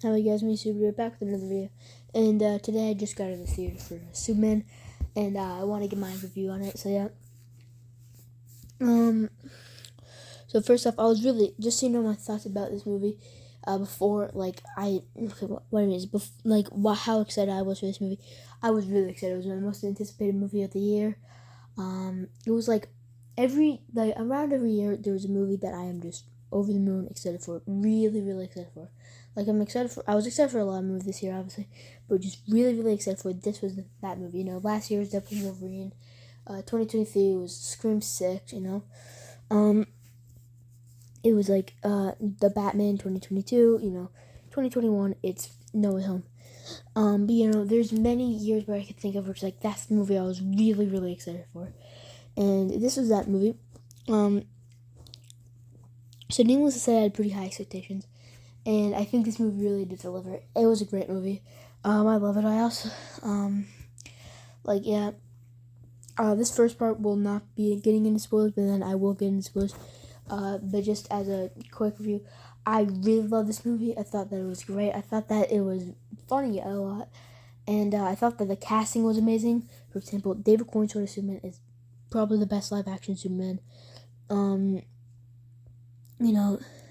How you guys? Me, Super, back with another video. And today I just got to the theater for Superman, and I want to get my review on it. So yeah. So first off, I was really just so you know my thoughts about this movie. Before what it is, how excited I was for this movie. I was really excited. It was my most anticipated movie of the year. It was like around every year there was a movie that I am just over the moon excited for. Really, really excited for. Like I was excited for a lot of movies this year, obviously, but just really, really excited for this was that movie. You know, last year was definitely Wolverine. 2023 was Scream 6. It was like the Batman 2022. 2021 it's No Way Home. But there's many years where I could think of which like that's the movie I was really, really excited for, and this was that movie. So needless to say, I had pretty high expectations. And I think this movie really did deliver. It was a great movie. I love it. I also, this first part will not be getting into spoilers, but then I will get into spoilers. But just as a quick review, I really love this movie. I thought that it was great. I thought that it was funny a lot. And I thought that the casting was amazing. For example, David Cornsword as Superman is probably the best live-action Superman.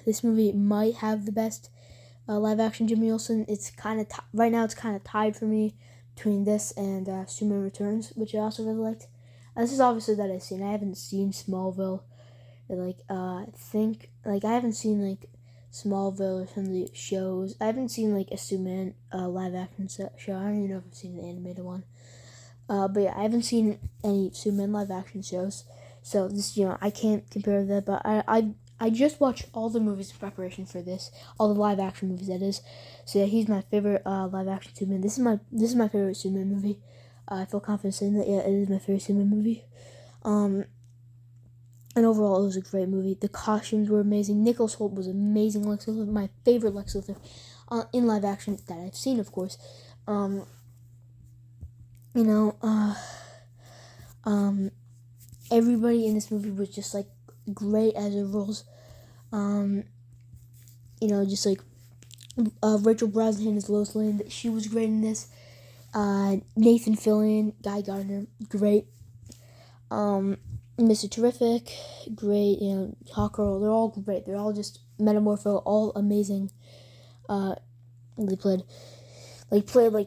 This movie might have the best live-action Jimmy Olsen. It's kind of right now. It's kind of tied for me between this and Superman Returns, which I also really liked. This is obviously that I've seen. I haven't seen Smallville. I haven't seen Smallville or some of the shows. I haven't seen a Superman live-action show. I don't even know if I've seen the animated one. But yeah, I haven't seen any Superman live-action shows. So this, I can't compare that. But I just watched all the movies in preparation for this, all the live action movies that is. So yeah, he's my favorite live action Superman. This is my favorite Superman movie. I feel confident saying that. Yeah, it is my favorite Superman movie. And overall, it was a great movie. The costumes were amazing. Nicholas Hoult was amazing. Lex Luthor, my favorite Lex Luthor in live action that I've seen, of course. Everybody in this movie was just great as their roles. Rachel Brosnahan as Lois Lane. She was great in this. Nathan Fillion, Guy Gardner, great. Mr. Terrific, great. Hawkgirl, they're all great. They're all just Metamorpho, all amazing. They played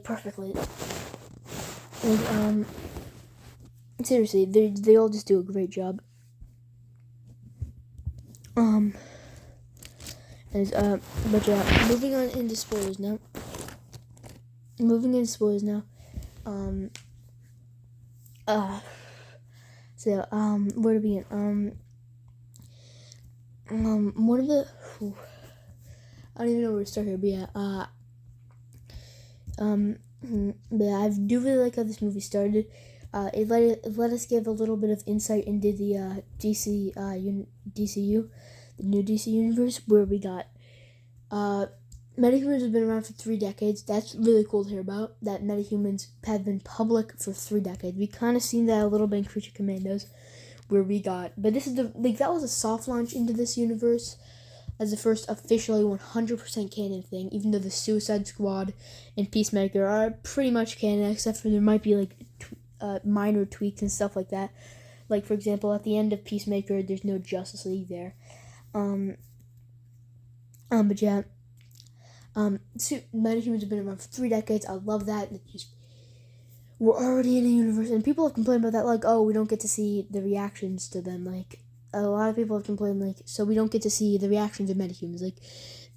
perfectly. And seriously, they all just do a great job. Moving on into spoilers now. Where to begin? One of the, I don't even know where to start here, but yeah, I do really like how this movie started. It let us give a little bit of insight into the DCU, the new DC universe, where we got metahumans have been around for 3 decades. That's really cool to hear about. That metahumans have been public for 3 decades. We kind of seen that a little bit in Creature Commandos, where we got. But this is that was a soft launch into this universe as the first officially 100% canon thing, even though the Suicide Squad and Peacemaker are pretty much canon, except for there might be minor tweaks and stuff like that. Like, for example, at the end of Peacemaker, there's no Justice League there. Metahumans have been around for 3 decades. I love that. We're already in a universe, and people have complained about that, oh, we don't get to see the reactions to them. A lot of people have complained, so we don't get to see the reactions of metahumans.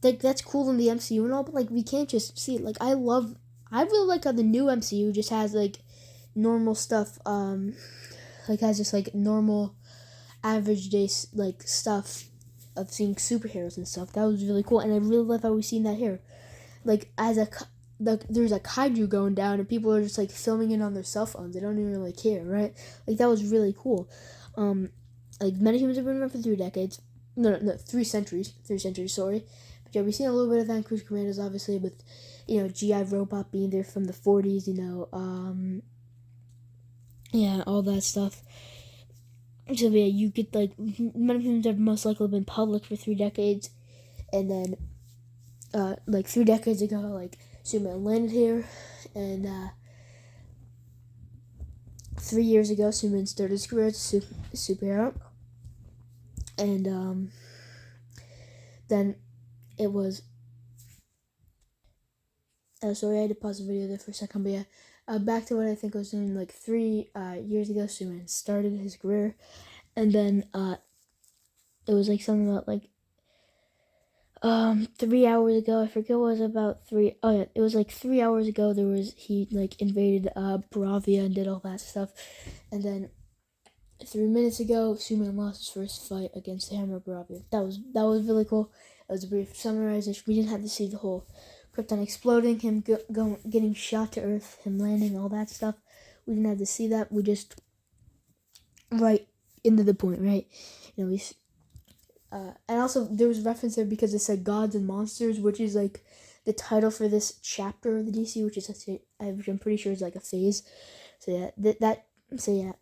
That's cool in the MCU and all, but we can't just see it. I really like how the new MCU just has normal stuff. Has just normal, average day stuff of seeing superheroes and stuff. That was really cool, and I really love how we've seen that here. There's a kaiju going down, and people are just filming it on their cell phones. They don't even really care, right? That was really cool. Metahumans have been around for 3 decades. No, 3 centuries. 3 centuries, sorry. But yeah, we've seen a little bit of that in Creature Commandos, obviously, with G.I. Robot being there from the 40s. All that stuff. So yeah, you get metahumans have most likely been public for 3 decades, and then like 3 decades ago, like Superman landed here, and 3 years ago, Superman started his career as a superhero, and then it was. Sorry, I had to pause the video there for a second, but yeah, back to what I think I was doing. Like 3 years ago, Superman started his career, and then it was like something about like 3 hours ago. I forget what it was about three. Oh yeah, it was like 3 hours ago. He like invaded Bravia and did all that stuff, and then 3 minutes ago, Superman lost his first fight against the Hammer of Bravia. That was really cool. It was a brief summarization. We didn't have to see the whole Krypton exploding, him getting shot to Earth, him landing, all that stuff. We didn't have to see that. We just right into the point, right? We. And also there was reference there because it said Gods and Monsters, which is like the title for this chapter of the DC, which I'm pretty sure is like a phase. So yeah,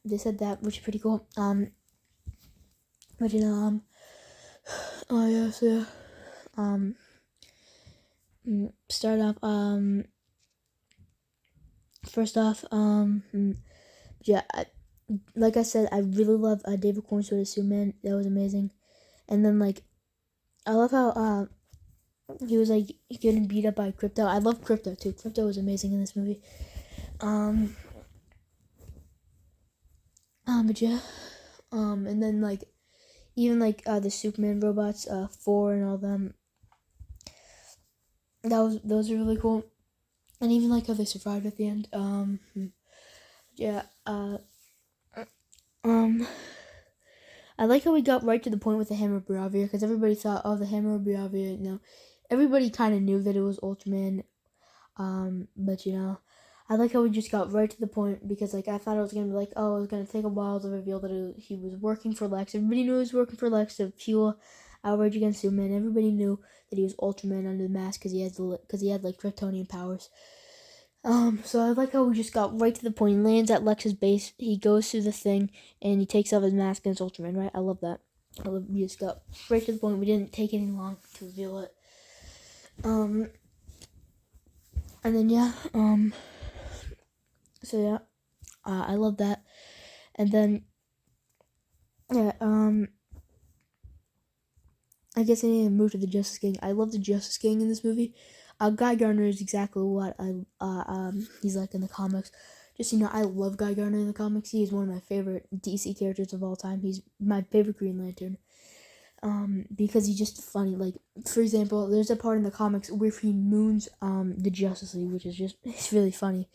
they said that, which is pretty cool. But oh yeah, so yeah, start off, first off, yeah, like I said, I really love David Cornsword as Superman. That was amazing. And then like, I love how he was like getting beat up by Krypto. I love Krypto too. Krypto was amazing in this movie. But yeah, and then like even like the Superman robots, 4 and all them. Those are really cool, and even like how they survived at the end. Yeah. I like how we got right to the point with the Hammer of Bravia, because everybody thought, oh, the Hammer of Bravia. Everybody kind of knew that it was Ultraman. But I like how we just got right to the point, because like I thought it was gonna be like, oh, it was gonna take a while to reveal that he was working for Lex. Everybody knew he was working for Lex to fuel outrage against Superman. Everybody knew that he was Ultraman under the mask because he had like Kryptonian powers. So I like how we just got right to the point. He lands at Lex's base. He goes through the thing and he takes off his mask and it's Ultraman. Right? I love that. We just got right to the point. We didn't take any long to reveal it. And then yeah. So yeah, I love that. And then yeah. I guess I need to move to the Justice Gang. I love the Justice Gang in this movie. Guy Gardner is exactly what he's like in the comics. Just I love Guy Gardner in the comics. He is one of my favorite DC characters of all time. He's my favorite Green Lantern. Because he's just funny. Like, for example, there's a part in the comics where he moons the Justice League, which is it's really funny.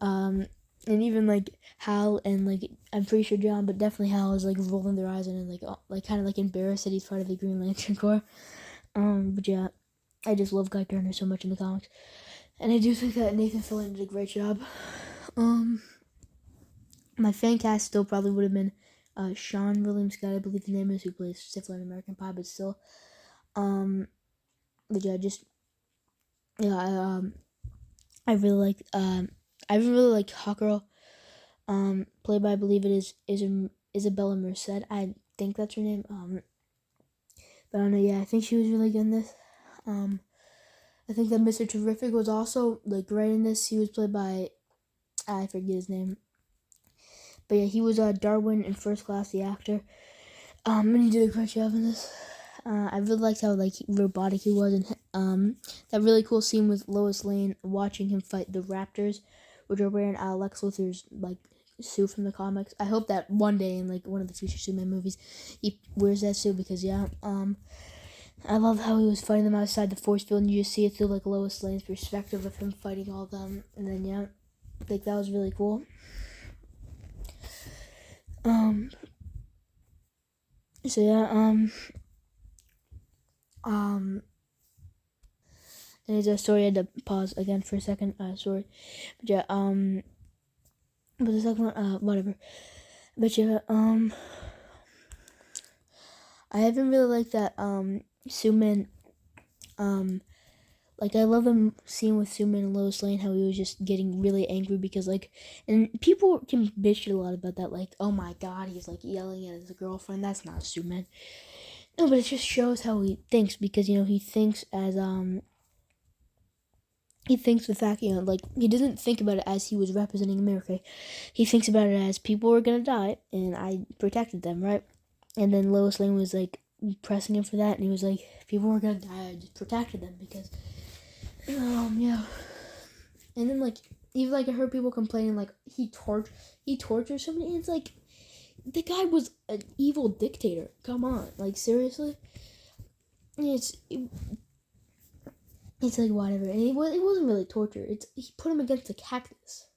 And even like Hal and like I'm pretty sure John, but definitely Hal is like rolling their eyes and like kind of like embarrassed that he's part of the Green Lantern Corps. But yeah, I just love Guy Gardner so much in the comics, and I do think that Nathan Fillion did a great job. My fan cast still probably would have been Sean William Scott, I believe the name is, who plays Stifler in American Pie, but still, but yeah, I really like Hawkgirl, played by, I believe it is Isabella Merced. I think that's her name. But I don't know. Yeah, I think she was really good in this. I think that Mr. Terrific was also like great in this. He was played by, I forget his name. But yeah, he was Darwin in First Class, the actor. And he did a great job in this. I really liked how like robotic he was, and that really cool scene with Lois Lane watching him fight the Raptors, which are wearing Lex Luthor's like suit from the comics. I hope that one day in like one of the future Superman movies, he wears that suit, because I love how he was fighting them outside the force field, and you just see it through like Lois Lane's perspective of him fighting all of them, and then yeah, like that was really cool. So yeah, and it's a story. I had to pause again for a second. Sorry, but yeah, but the second one, whatever. But yeah, I haven't really liked that Superman. Like I love the scene with Superman and Lois Lane, how he was just getting really angry because like, and people can bitch a lot about that. Like, oh my god, he's like yelling at his girlfriend. That's not Superman. No, but it just shows how he thinks, because he thinks as he thinks the fact, like, he doesn't think about it as he was representing America. He thinks about it as people were gonna die, and I protected them, right? And then Lois Lane was, like, pressing him for that, and he was like, people were gonna die, I just protected them, because, yeah. And then, like, even, like, I heard people complaining, like, he tortured somebody, and it's like, the guy was an evil dictator. Come on, like, seriously? It's like, whatever. And it wasn't really torture. He put him against a cactus.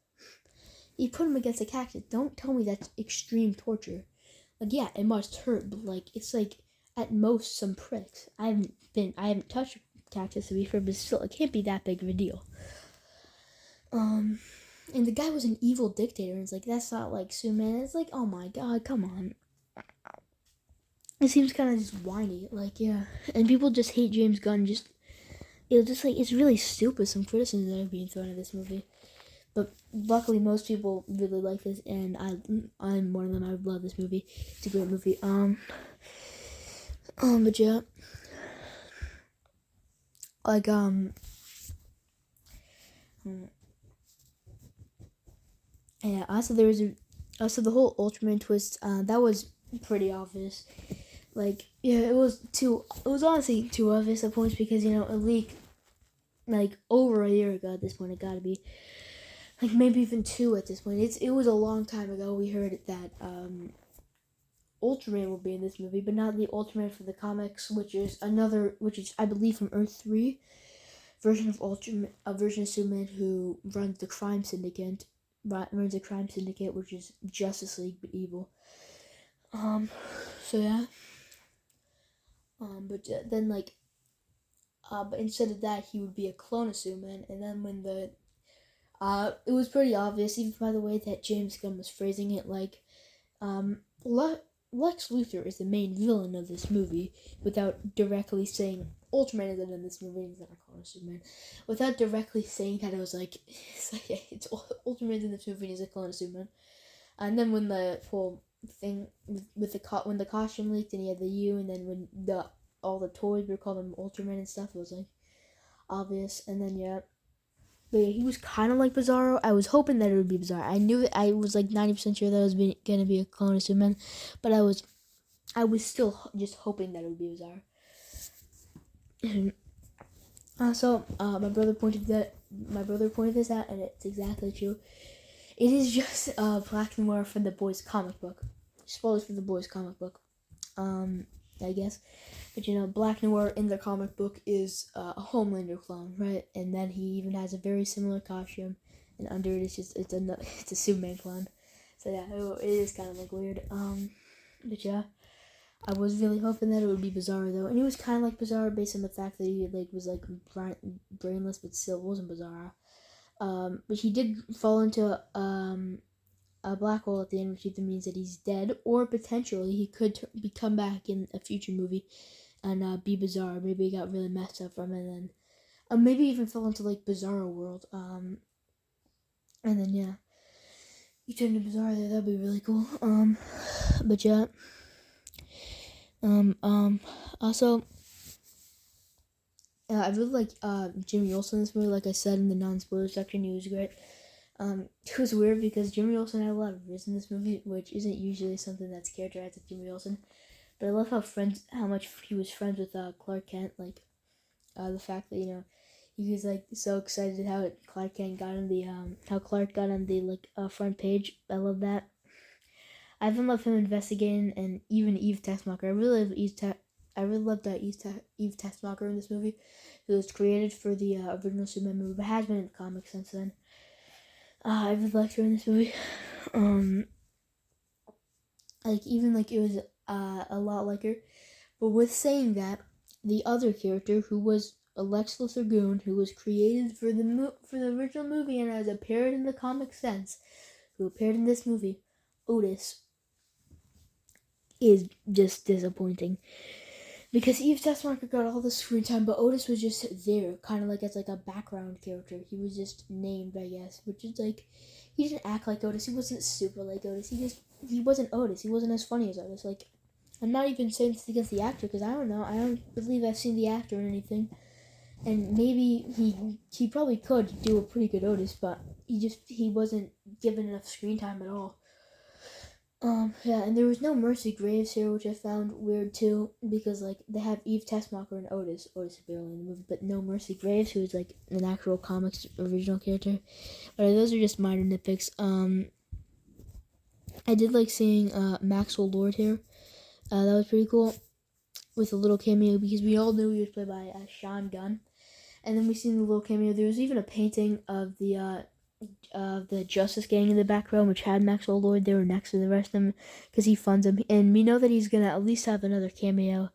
Don't tell me that's extreme torture. Like, yeah, it must hurt, but, like, it's like at most some pricks. I haven't touched cactus to be fair, but still, it can't be that big of a deal. And the guy was an evil dictator, and it's like, that's not like Superman. It's like, oh my god, come on. It seems kind of just whiny, like, yeah. And people just hate James Gunn. It's really stupid, some criticisms that are being thrown at this movie. But luckily, most people really like this, and I'm one of them. I love this movie. It's a great movie. But yeah, like, yeah. Also, the whole Ultraman twist. That was pretty obvious. Like, yeah, it was honestly too obvious at points, because, it leaked, like, over a year ago at this point. It gotta be, like, maybe even 2 at this point. It was a long time ago we heard that Ultraman will be in this movie, but not the Ultraman from the comics, which is I believe from Earth 3 version of Ultraman, a version of Superman who runs the crime syndicate, which is Justice League but evil. So yeah. But then, like, but instead of that, he would be a clone of Superman, and then when it was pretty obvious, even by the way that James Gunn was phrasing it, like, Lex Luthor is the main villain of this movie, without directly saying Ultraman isn't in this movie, he's not a clone of Superman. Without directly saying that, it was like, it's Ultraman's in this movie and he's a clone of Superman. And then when the whole thing with when the costume leaked and he had the U, and then when all the toys were called him Ultraman and stuff, it was like obvious. And then yeah, but yeah, he was kind of like Bizarro. I was hoping that it would be Bizarro. I knew it. I was like 90% sure that it was gonna be a clone of Superman, but I was still just hoping that it would be Bizarro. So my brother pointed this out, and it's exactly true. It is just Black Noir from the Boys comic book. Spoilers for the Boys comic book. I guess. But Black Noir in the comic book is a Homelander clone, right? And then he even has a very similar costume, and under it it's a Superman clone. So yeah, it is kind of like weird. But yeah, I was really hoping that it would be Bizarro though, and he was kind of like Bizarro based on the fact that he was like brainless, but still wasn't Bizarro. But he did fall into a black hole at the end, which either means that he's dead, or potentially he could come back in a future movie and be Bizarre. Maybe he got really messed up from it, and then maybe even fell into like Bizarro world. And then yeah, he turned to Bizarre there. That'd be really cool. But yeah. Also, I really like Jimmy Olsen in this movie. Like I said in the non-spoiler section, he was great. It was weird because Jimmy Olsen had a lot of riz in this movie, which isn't usually something that's characterized as Jimmy Olsen. But I love how much he was friends with Clark Kent. Like, the fact that he was like so excited how Clark Kent got on the how Clark got on the front page. I love that. I even love him investigating, and even Eve Tessmacher. I really loved Eve Tessmacher in this movie. It was created for the original Superman movie, but has been in the comics since then. I really liked her in this movie. It was a lot like her. But with saying that, the other character, who was Lex Luthor Goon, who was created for the original movie and has appeared in the comic sense, who appeared in this movie, Otis, is just disappointing. Because Eve Tessmacher got all the screen time, but Otis was just there, kind of like as like a background character. He was just named, I guess, which is like, he didn't act like Otis. He wasn't super like Otis. He wasn't Otis. He wasn't as funny as Otis. Like, I'm not even saying this against the actor, because I don't know. I don't believe I've seen the actor or anything. and maybe he probably could do a pretty good Otis, but he wasn't given enough screen time at all. Yeah, and there was no Mercy Graves here, which I found weird too, because like they have Eve Tessmacher and Otis. Otis is barely in the movie, but no Mercy Graves, who is like an actual comics original character. But those are just minor nitpicks. I did like seeing Maxwell Lord here. That was pretty cool, with a little cameo, because we all knew he was played by Sean Gunn. And then we seen the little cameo. There was even a painting of the Justice Gang in the background, which had Maxwell Lord. They were next to the rest of them because he funds them. And we know that he's going to at least have another cameo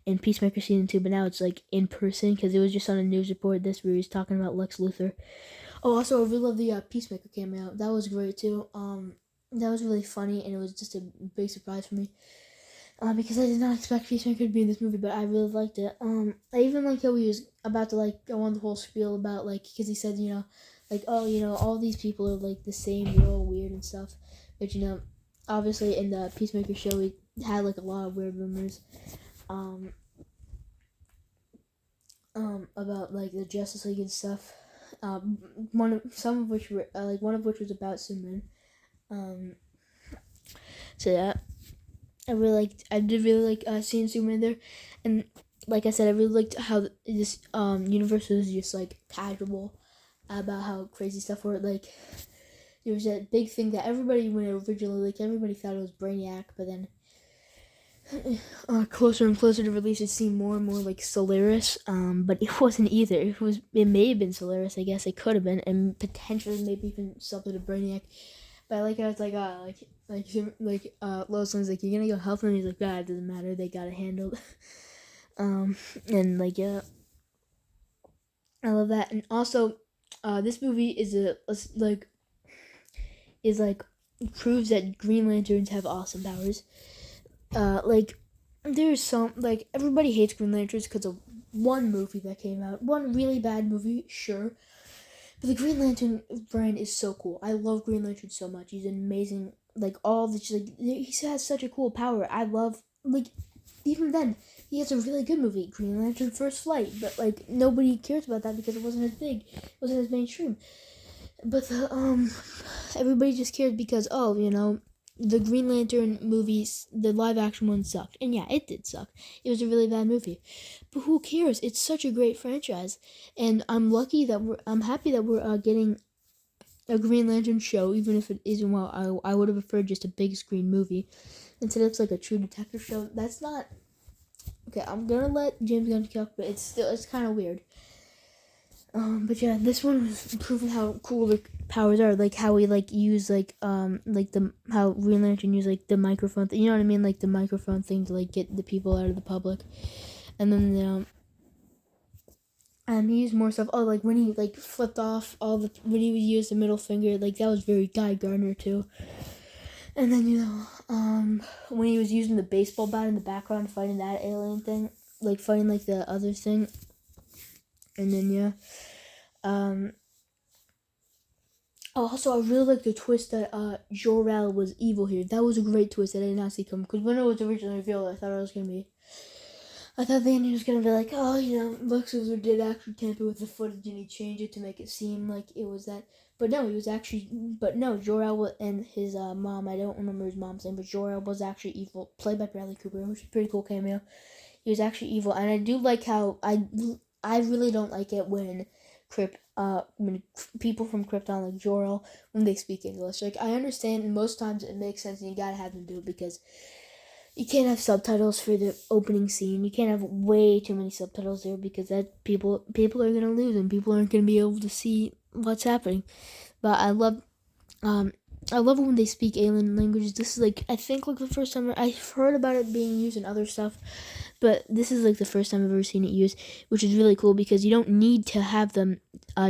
in Peacemaker Season 2, but now it's like in person because it was just on a news report this where he's talking about Lex Luthor. Oh, also, I really love the Peacemaker cameo. That was great too. That was really funny, and it was just a big surprise for me. Because I did not expect Peacemaker to be in this movie, but I really liked it. I even liked how he was about to like go on the whole spiel about like, because he said, like, oh, all these people are like the same, they're all weird and stuff. But obviously in the Peacemaker show, we had like a lot of weird rumors, about like the Justice League and stuff. One of which was about Superman. So yeah. I did really like seeing Superman there, and like I said, I really liked how this universe was just like casual about how crazy stuff were. Like there was that big thing that everybody everybody thought it was Brainiac, but then closer and closer to release, it seemed more and more like Solaris. But it wasn't either. It may have been Solaris. I guess it could have been, and potentially maybe even something to Brainiac. But I like how it's like Lois Lane's like, you're gonna go help him. He's like, it doesn't matter. They got it handled. And like yeah, I love that. And also, this movie is like proves that Green Lanterns have awesome powers. Like there's some like everybody hates Green Lanterns because of one movie that came out, one really bad movie, sure. But the Green Lantern brand is so cool. I love Green Lantern so much. He's an amazing, like all the he has such a cool power. I love even then he has a really good movie, Green Lantern First Flight. But like nobody cares about that because it wasn't as big, it wasn't as mainstream. But everybody just cared because the Green Lantern movies, the live action one sucked. And yeah, it did suck. It was a really bad movie. But who cares? It's such a great franchise. And I'm happy that we're getting a Green Lantern show, even if it isn't well. I would have preferred just a big screen movie. Instead it's like a true detective show. That's not okay, I'm gonna let James Gunn talk, but it's kinda weird. But yeah, this one was proving how cool the powers are, like how we use how Green Lantern use the microphone you know what I mean, like the microphone thing to get the people out of the public, and then he used more stuff. Oh, like when he flipped off when he used the middle finger, that was very Guy Gardner too. And then when he was using the baseball bat in the background fighting that alien thing, fighting the other thing. And then yeah, also, I really like the twist that Jor-El was evil here. That was a great twist that I did not see come. Because when it was originally revealed, I thought the ending was gonna be Lex Luthor did actually tamper with the footage and he changed it to make it seem like it was that. But no, Jor-El and his mom. I don't remember his mom's name, but Jor-El was actually evil, played by Bradley Cooper, which is a pretty cool cameo. He was actually evil, and I do like how I really don't like it when when people from Krypton like Jor-El, when they speak English. I understand, and most times it makes sense, and you gotta have them do it because you can't have subtitles for the opening scene. You can't have way too many subtitles there because that people are gonna lose and people aren't gonna be able to see what's happening. But I love it when they speak alien languages. This is I think the first time I've heard about it being used in other stuff, but this is the first time I've ever seen it used, which is really cool because you don't need to have them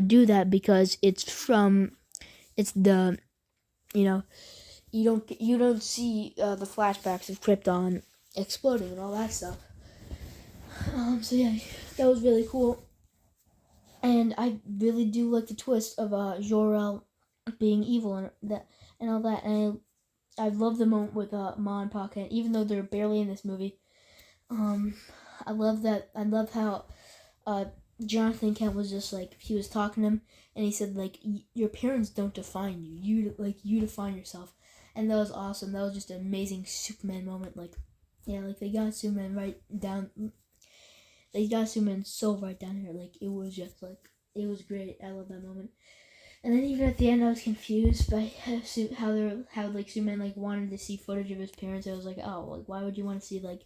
do that because it's the you don't see the flashbacks of Krypton exploding and all that stuff. So yeah, that was really cool, and I really do like the twist of Jor-El being evil and all that, and I love the moment with Ma and Pa Kent, even though they're barely in this movie. I love that. I love how Jonathan Kent was just like, he was talking to him, and he said like, your parents don't define you. You define yourself, and that was awesome. That was just an amazing Superman moment. Like, yeah, like they got Superman right down. They got Superman so right down here. Like, it was just like, it was great. I love that moment. And then even at the end, I was confused by how like Superman like wanted to see footage of his parents. I was like, oh, like why would you want to see like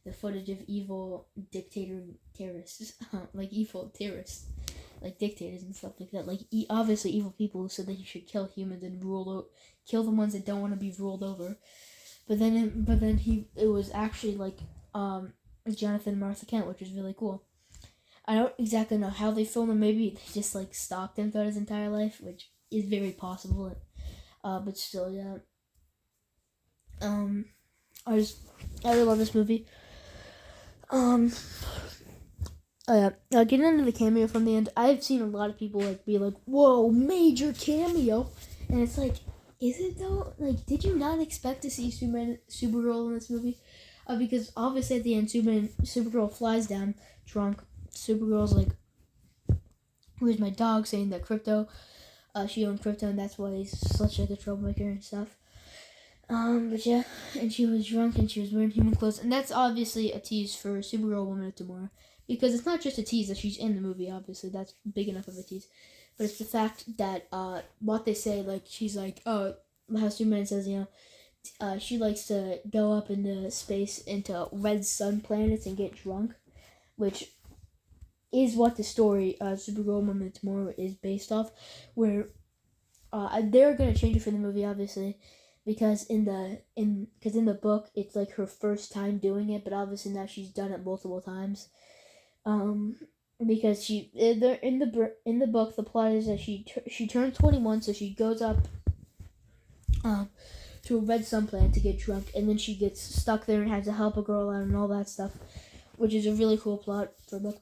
the footage of evil dictator terrorists, like evil terrorists, like dictators and stuff like that. Like obviously evil people who said that you should kill humans and kill the ones that don't want to be ruled over. But then it was actually like Jonathan and Martha Kent, which is really cool. I don't exactly know how they filmed him. Maybe they just like stalked him throughout his entire life, which is very possible. But still, yeah. I really love this movie. Oh yeah. Now getting into the cameo from the end, I've seen a lot of people like be like, "Whoa, major cameo," and it's like, is it though? Like, did you not expect to see Supergirl in this movie? Because obviously at the end, Supergirl flies down drunk. Supergirl's like, "Where's my dog?" saying that she owned crypto, and that's why he's such like a troublemaker and stuff. But yeah, and she was drunk and she was wearing human clothes, and that's obviously a tease for Supergirl Woman of Tomorrow, because it's not just a tease that she's in the movie. Obviously, that's big enough of a tease, but it's the fact that what they say, like she's like, oh, how Superman says, she likes to go up into space into red sun planets and get drunk, which is what the story Supergirl Woman of Tomorrow is based off, where they're gonna change it for the movie, obviously, because in the book it's like her first time doing it, but obviously now she's done it multiple times. Because in the book the plot is that she turns 21, so she goes up to a red sun planet to get drunk, and then she gets stuck there and has to help a girl out and all that stuff, which is a really cool plot for the book.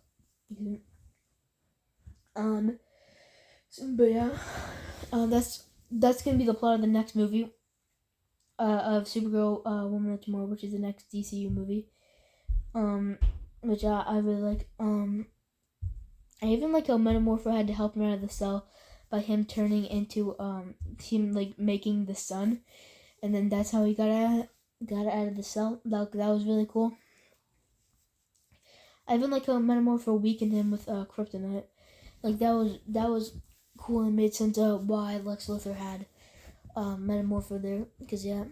But yeah, that's gonna be the plot of the next movie, of Supergirl, Woman of Tomorrow, which is the next DCU movie, which I really like. I even like how Metamorpho had to help him out of the cell by him turning into him like making the sun, and then that's how he got out of the cell. That was really cool. I even like how Metamorpho weakened him with kryptonite. Like that was cool and made sense of why Lex Luthor had Metamorpho there, because yeah.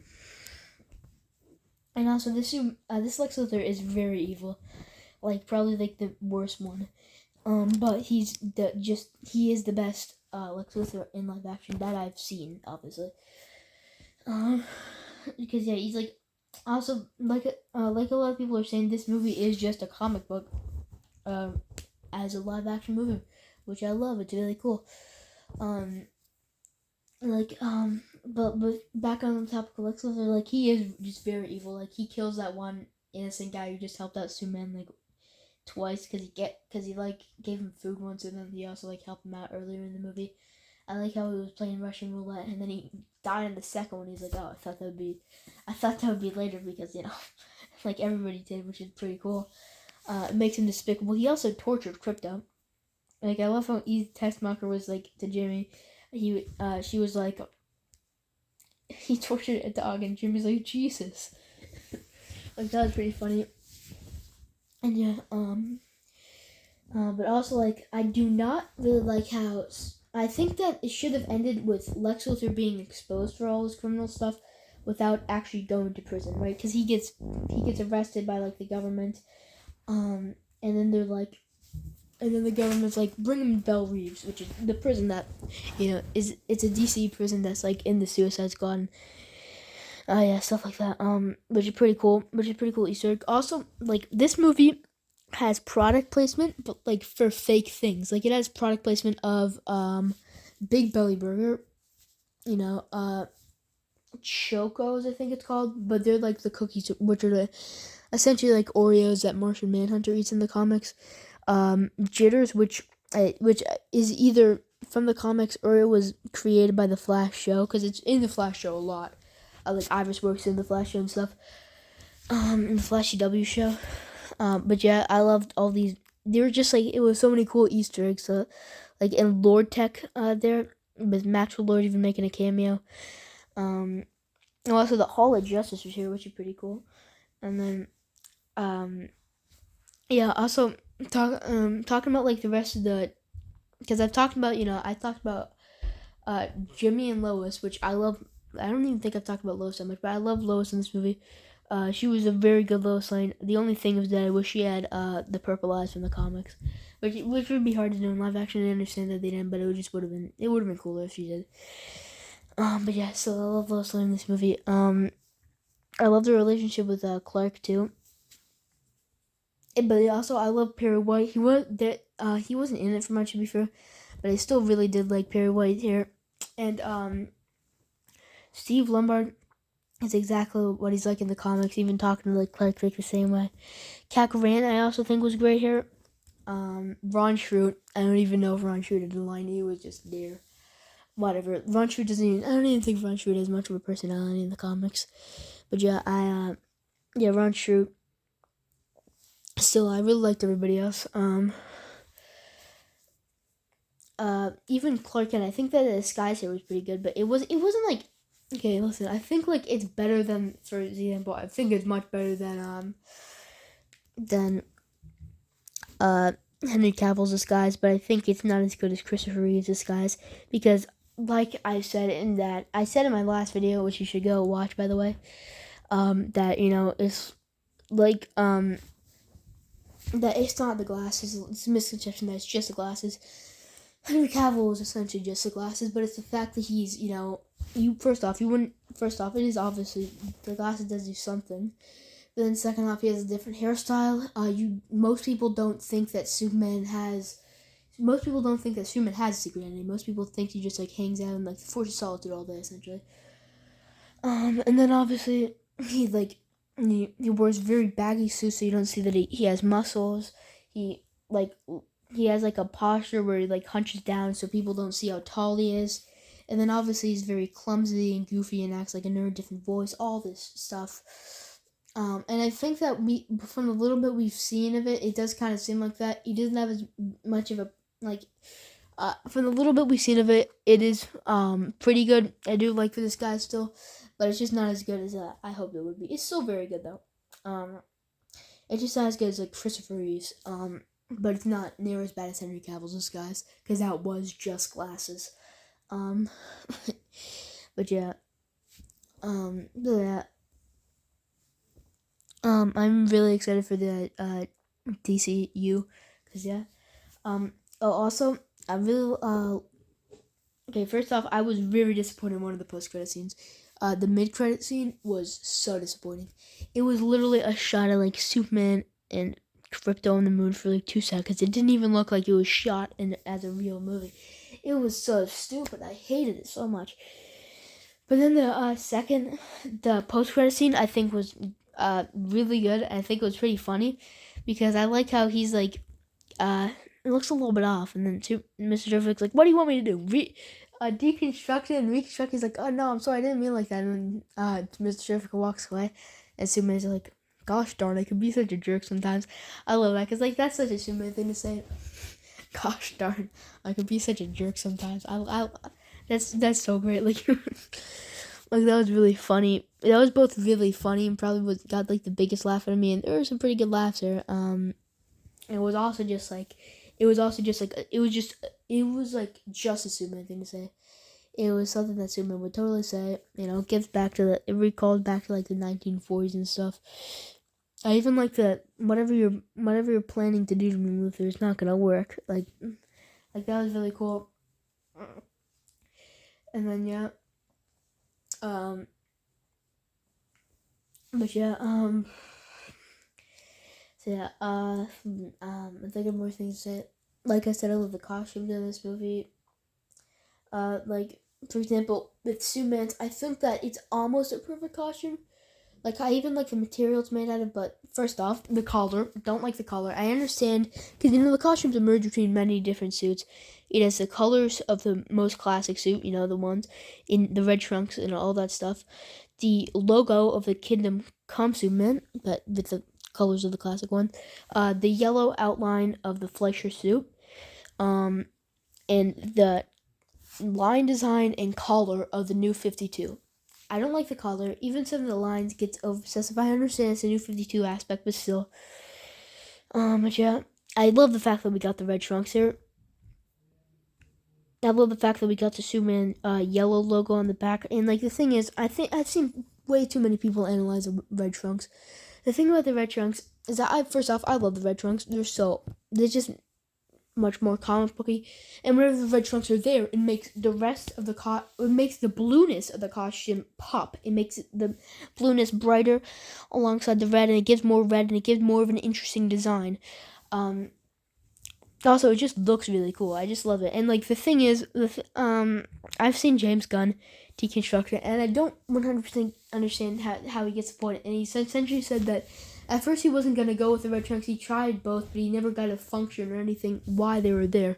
And also this Lex Luthor is very evil, like probably like the worst one. But he is the best Lex Luthor in live action that I've seen, obviously. Because yeah, he's like, also like a lot of people are saying, this movie is just a comic book, as a live action movie, which I love. It's really cool. But back on the topic of Lex Luthor, like he is just very evil. Like he kills that one innocent guy who just helped out Superman like twice, because he like gave him food once, and then he also like helped him out earlier in the movie. I like how he was playing Russian roulette, and then he died in the second one. He's like, oh, I thought that would be later, because like everybody did, which is pretty cool. It makes him despicable. He also tortured Krypto. Like I love how Eve Textmacher was like to Jimmy. She was like, he tortured a dog, and Jimmy's like, Jesus. Like that was pretty funny. And yeah, but also like I do not really like how I think that it should have ended with Lex Luthor being exposed for all his criminal stuff without actually going to prison, right? Because he gets arrested by like the government, and then they're like, and then the government's like, bring him to Belle Reeves, which is the prison that it's a DC prison that's like in the Suicide Squad. Yeah, stuff like that. Which is pretty cool. Easter egg. Also, like this movie has product placement, but like for fake things. Like it has product placement of Big Belly Burger, Chocos, I think it's called, but they're like the cookies, which are essentially like Oreos that Martian Manhunter eats in the comics. Jitters, which is either from the comics or it was created by the Flash show, because it's in the Flash show a lot. Like Iris works in the Flash show and stuff, in the Flash CW show. But yeah, I loved all these they were just like, it was so many cool Easter eggs. Like in Lord Tech, there with Maxwell Lord even making a cameo. And also the Hall of Justice was here, which is pretty cool. And then, yeah. Also talking about like the rest of the, because I've talked about, I talked about Jimmy and Lois, which I love. I don't even think I've talked about Lois that much, but I love Lois in this movie. She was a very good Lois Lane. The only thing was that I wish she had the purple eyes from the comics, which would be hard to do in live action. I understand that they didn't, but it would have been cooler if she did. But yeah, so I love Lois Lane in this movie. I love the relationship with Clark too. But also I love Perry White. He wasn't in it for much, to be fair, but I still really did like Perry White here. And Steve Lombard is exactly what he's like in the comics, even talking to like Clark Drake the same way. Cat Grant I also think was great here. Ron Schrute, I don't even know if Ron Schrute had the line. He was just there. Whatever. Ron Schrute I don't even think Ron Schrute has much of a personality in the comics. But yeah, Ron Schrute. Still, I really liked everybody else. Even Clark Kent, I think that the disguise here was pretty good, but it wasn't like, okay, listen, I think like it's better than, for example, I think it's much better than Henry Cavill's disguise, but I think it's not as good as Christopher Reeve's disguise, because like I said in my last video, which you should go watch, by the way, that, it's like, that it's not the glasses, it's a misconception that it's just the glasses. Henry Cavill is essentially just the glasses, but it's the fact that he's, first off, it is obviously, the glasses does do something. But then second off, he has a different hairstyle. Most people don't think that Superman has a secret identity. Most people think he just, like, hangs out in, like, the Fortress of Solitude all day, essentially. And then obviously, he wears very baggy suits, so you don't see that he has muscles. He has like a posture where he like hunches down, so people don't see how tall he is. And then obviously he's very clumsy and goofy and acts like a nerd, different voice, all this stuff. And I think that from the little bit we've seen of it, it does kind of seem like that. He doesn't have as much of a, from the little bit we've seen of it, it is pretty good. I do like for this guy still, but it's just not as good as I hoped it would be. It's still very good though. It's just not as good as like Christopher Reeve's. But it's not near as bad as Henry Cavill's disguise, because that was just glasses. But yeah. I'm really excited for the DCU, because yeah. Also, I really okay. First off, I was very disappointed in one of the post-credit scenes. The mid-credit scene was so disappointing. It was literally a shot of like Superman and Krypto on the moon for like 2 seconds. It didn't even look like it was shot as a real movie. It was so stupid. I hated it so much. But then the post-credit scene, I think was really good. I think it was pretty funny, because I like how he's like, it looks a little bit off, and then Mr. Terrific's like, what do you want me to do? Deconstruct it and reconstruct. He's like, oh no, I'm sorry, I didn't mean like that. And Mr. Terrific walks away, and Superman's like, gosh darn, I could be such a jerk sometimes. I love that, because like that's such a Superman thing to say. Gosh darn, I could be such a jerk sometimes. That's so great. Like, like that was really funny. That was both really funny and probably got like the biggest laugh out of me. And there were some pretty good laughs there. It was just a Superman thing to say. It was something that Superman would totally say. It recalled back to like the 1940s and stuff. I even like that whatever you're planning to do to me, Luthor, is not gonna work. Like that was really cool. And then yeah. But yeah, so yeah, I think of more things to say. Like I said, I love the costumes in this movie. Like, for example, with Superman's, I think that it's almost a perfect costume. Like, I even like the material it's made out of, but first off, the collar. Don't like the collar. I understand, because, the costumes emerge between many different suits. It has the colors of the most classic suit, the ones in the red trunks and all that stuff. The logo of the Kingdom Come Superman, but with the colors of the classic one. The yellow outline of the Fleischer suit, and the line design and collar of the new 52. I don't like the collar. Even some of the lines gets obsessive. I understand it's a new 52 aspect, but still. But yeah, I love the fact that we got the red trunks here. I love the fact that we got the Superman yellow logo on the back. And like the thing is, I think I've seen way too many people analyze the red trunks. The thing about the red trunks is that first off, I love the red trunks. They're just much more comic booky, and whenever the red trunks are there, it makes the rest of it makes the blueness of the costume pop. It makes the blueness brighter alongside the red, and it gives more red, and it gives more of an interesting design. Also, it just looks really cool. I just love it. And like the thing is, I've seen James Gunn deconstruct it, and I don't 100% understand how he gets the point. And he essentially said that at first he wasn't gonna go with the red trunks. He tried both, but he never got a function or anything why they were there.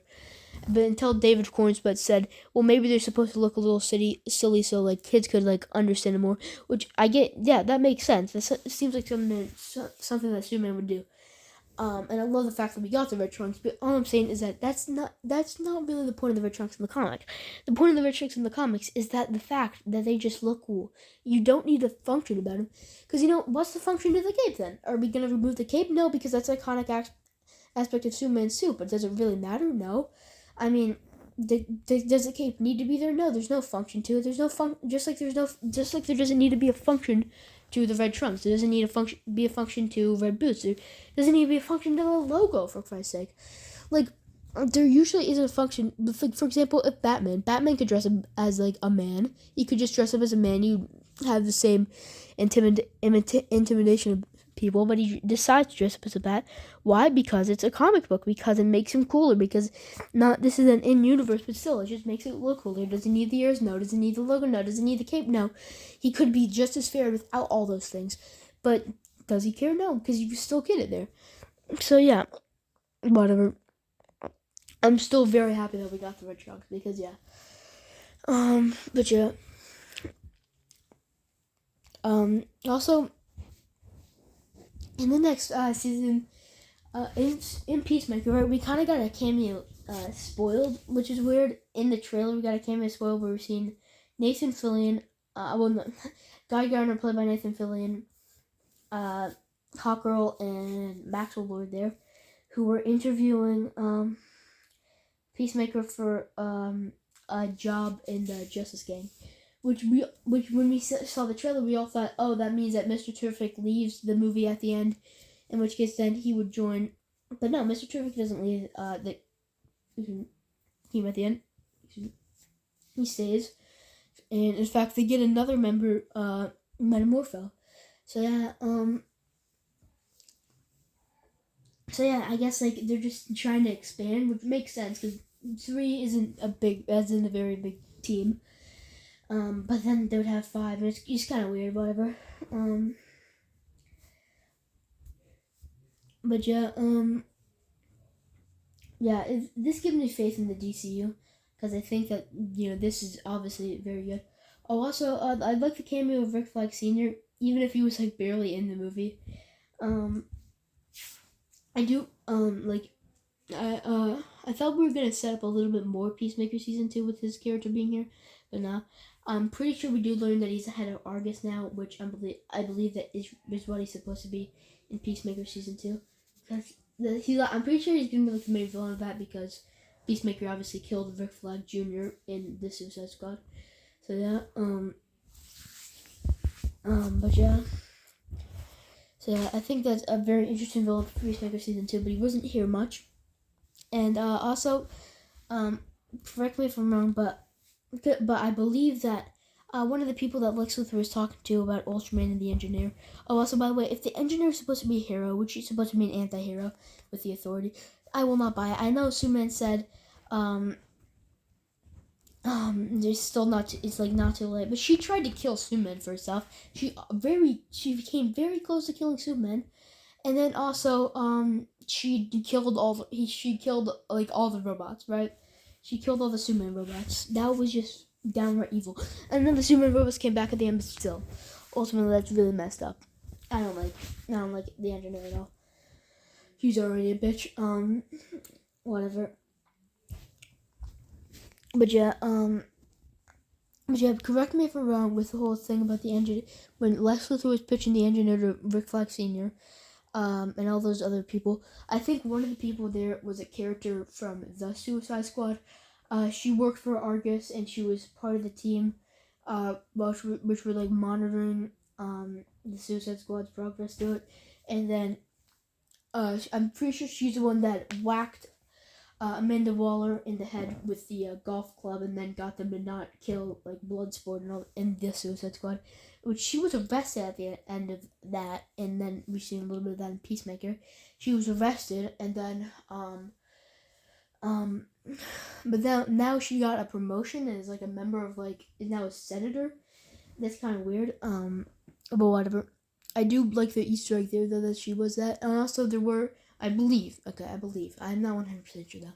But until David Cornsbud said, well, maybe they're supposed to look a little silly, so like kids could like understand it more. Which I get. Yeah, that makes sense. It seems like something that Superman would do. And I love the fact that we got the red trunks, but all I'm saying is that that's not really the point of the red trunks in the comic. The point of the red trunks in the comics is that the fact that they just look cool. You don't need a function about them, because what's the function of the cape then? Are we gonna remove the cape? No, because that's an iconic aspect of Superman's suit. But does it really matter? No. I mean, does the cape need to be there? No, there's no function to it. There's no just like there doesn't need to be a function to the red trunks. There doesn't need to be a function to red boots. There doesn't need to be a function to the logo, for Christ's sake. Like, there usually isn't a function. Like, for example, if Batman could dress up as like a man. He could just dress up as a man. You have the same intimidation of people, but he decides to dress up as a bat. Why? Because it's a comic book. Because it makes him cooler. Because this is an in-universe, but still, it just makes it look cooler. Does he need the ears? No. Does he need the logo? No. Does he need the cape? No. He could be just as fair without all those things. But does he care? No, because you still get it there. So yeah, whatever. I'm still very happy that we got the red trunks, because yeah. But yeah. Also, in the next season, in Peacemaker, right, we kind of got a cameo spoiled, which is weird. In the trailer, we got a cameo spoiled where we're seeing Nathan Fillion, Guy Gardner, played by Nathan Fillion, Hawkgirl, and Maxwell Lord there, who were interviewing Peacemaker for a job in the Justice Gang. Which when we saw the trailer, we all thought, oh, that means that Mr. Terrific leaves the movie at the end, in which case then he would join. But no, Mr. Terrific doesn't leave the team at the end. He stays. And in fact, they get another member, Metamorpho. So yeah, I guess like they're just trying to expand, which makes sense because 3 isn't a very big team. But then they would have 5, and it's kind of weird, whatever. But yeah, this gives me faith in the DCU, because I think that, this is obviously very good. Oh, also, I'd like the cameo of Rick Flag Sr., even if he was, like, barely in the movie. I do, I thought we were going to set up a little bit more Peacemaker Season 2 with his character being here, but no. I'm pretty sure we do learn that he's the head of Argus now, which I believe that is what he's supposed to be in Peacemaker Season 2. I'm pretty sure he's going to be like the main villain of that, because Peacemaker obviously killed Rick Flag Jr. in the Suicide Squad. So yeah, but yeah. So yeah, I think that's a very interesting villain for Peacemaker Season 2, but he wasn't here much. And also, correct me if I'm wrong, but I believe that one of the people that Lex Luthor was talking to about Ultraman and the Engineer. Oh, also, by the way, if the Engineer is supposed to be a hero, which is supposed to be an anti-hero with the Authority, I will not buy it. I know Superman said, there's still not too late, but she tried to kill Superman first off. She became very close to killing Superman, and then also, she killed all the robots, right? She killed all the Superman robots. That was just downright evil. And then the Superman robots came back at the end, but still, ultimately, that's really messed up. I don't like the engineer at all. He's already a bitch. Whatever. But yeah, correct me if I'm wrong with the whole thing about the engine. When Lex Luthor was pitching the engineer to Rick Flag Sr., and all those other people, I think one of the people there was a character from the Suicide Squad. She worked for Argus, and she was part of the team, which were like monitoring the Suicide Squad's progress through it. And then I'm pretty sure she's the one that whacked Amanda Waller in the head with the golf club, and then got them to not kill like Bloodsport and all in the Suicide Squad, which she was arrested at the end of that, and then we've seen a little bit of that in Peacemaker. She was arrested, and then but now she got a promotion and is like a member of like is now a senator. That's kind of weird. But whatever. I do like the Easter egg there though that she was that, and also there were. I believe. I'm not 100% sure though.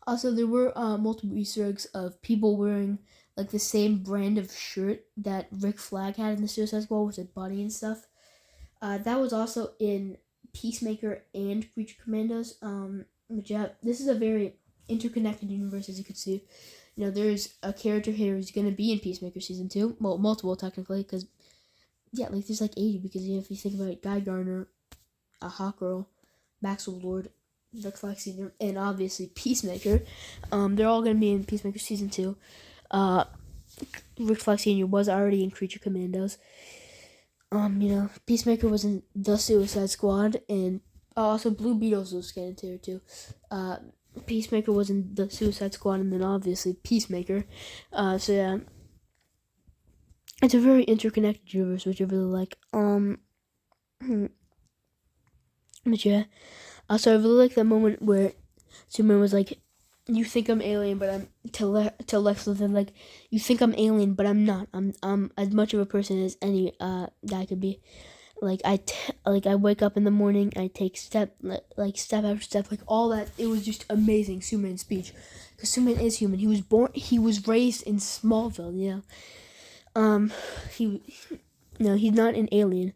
Also, there were multiple Easter eggs of people wearing like the same brand of shirt that Rick Flag had in the Suicide Squad with his body and stuff. That was also in Peacemaker and Creature Commandos. But yeah, this is a very interconnected universe, as you can see. You know, there's a character here who's going to be in Peacemaker Season 2. Well, multiple, technically, because, yeah, like, there's, like, 80, because, you know, if you think about it, Guy Gardner, Hawkgirl, Maxwell Lord, Rick Flag Sr., and obviously Peacemaker, they're all going to be in Peacemaker Season 2. Rick Flag Sr. was already in Creature Commandos. You know, Peacemaker was in the Suicide Squad, and also Blue Beetles was getting to her too. Peacemaker was in the Suicide Squad, and then obviously Peacemaker. So yeah, it's a very interconnected universe, which I really like. But yeah, also I really like that moment where Superman was like, "You think I'm alien, but I'm," to Lex Luthor, like, "You think I'm alien, but I'm not. I'm as much of a person as any guy could be. Like I wake up in the morning, I take step after step, like all that." It was just amazing, Superman's speech, because Superman is human. He was raised in Smallville, you know. He's not an alien.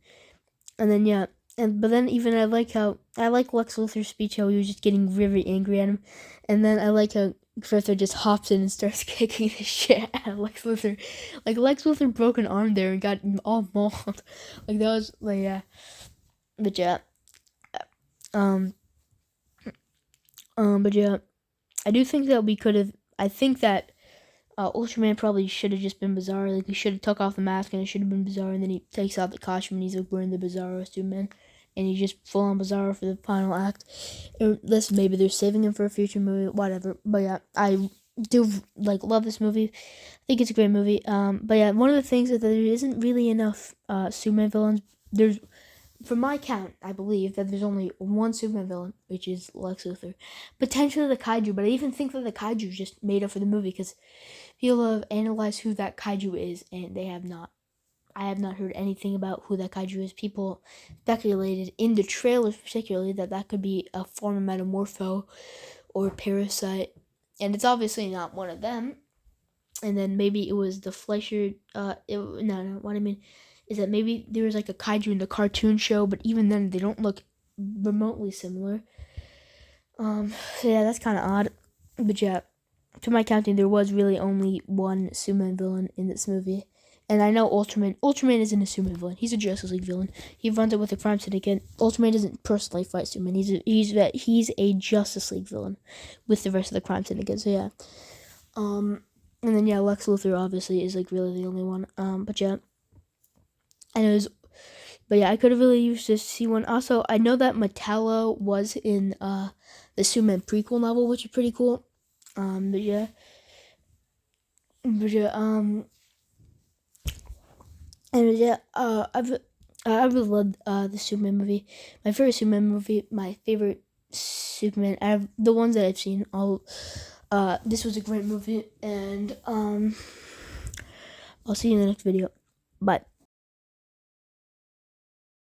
And then yeah, but then even I like Lex Luthor's speech, how he was just getting very angry at him, and then I like how Luthor just hops in and starts kicking the shit out of Lex Luthor. Like, Lex Luthor broke an arm there and got all mauled. Like, that was, like, yeah. But yeah. But yeah. I do think that we could have, I think that Ultraman probably should have just been Bizarro. Like, he should have took off the mask and it should have been Bizarro, and then he takes out the costume and he's like wearing the Bizarro Superman. And he's just full on Bizarro for the final act. Unless maybe they're saving him for a future movie, whatever. But yeah, I do like love this movie. I think it's a great movie. But yeah, one of the things is that there isn't really enough Superman villains. There's, from my count, I believe that there's only one Superman villain, which is Lex Luthor. Potentially the Kaiju, but I even think that the Kaiju is just made up for the movie, because people have analyzed who that Kaiju is, and they have not. I have not heard anything about who that Kaiju is. People speculated in the trailers, particularly, that could be a form of Metamorpho or Parasite, and it's obviously not one of them. And then maybe it was the Fleischer. No. What I mean is that maybe there was like a Kaiju in the cartoon show, but even then they don't look remotely similar. So yeah, that's kind of odd. But yeah, to my counting, there was really only one Superman villain in this movie. And I know Ultraman isn't a Superman villain. He's a Justice League villain. He runs it with the crime syndicate. Ultraman doesn't personally fight Superman. He's a Justice League villain with the rest of the crime syndicate. So yeah. And then yeah, Lex Luthor obviously is like really the only one. But yeah. But yeah, I could have really used to see one. Also, I know that Metallo was in the Superman prequel novel, which is pretty cool. But yeah. And yeah, I really loved the Superman movie. My favorite Superman movie, my favorite Superman out of the ones that I've seen. This was a great movie, and I'll see you in the next video. Bye.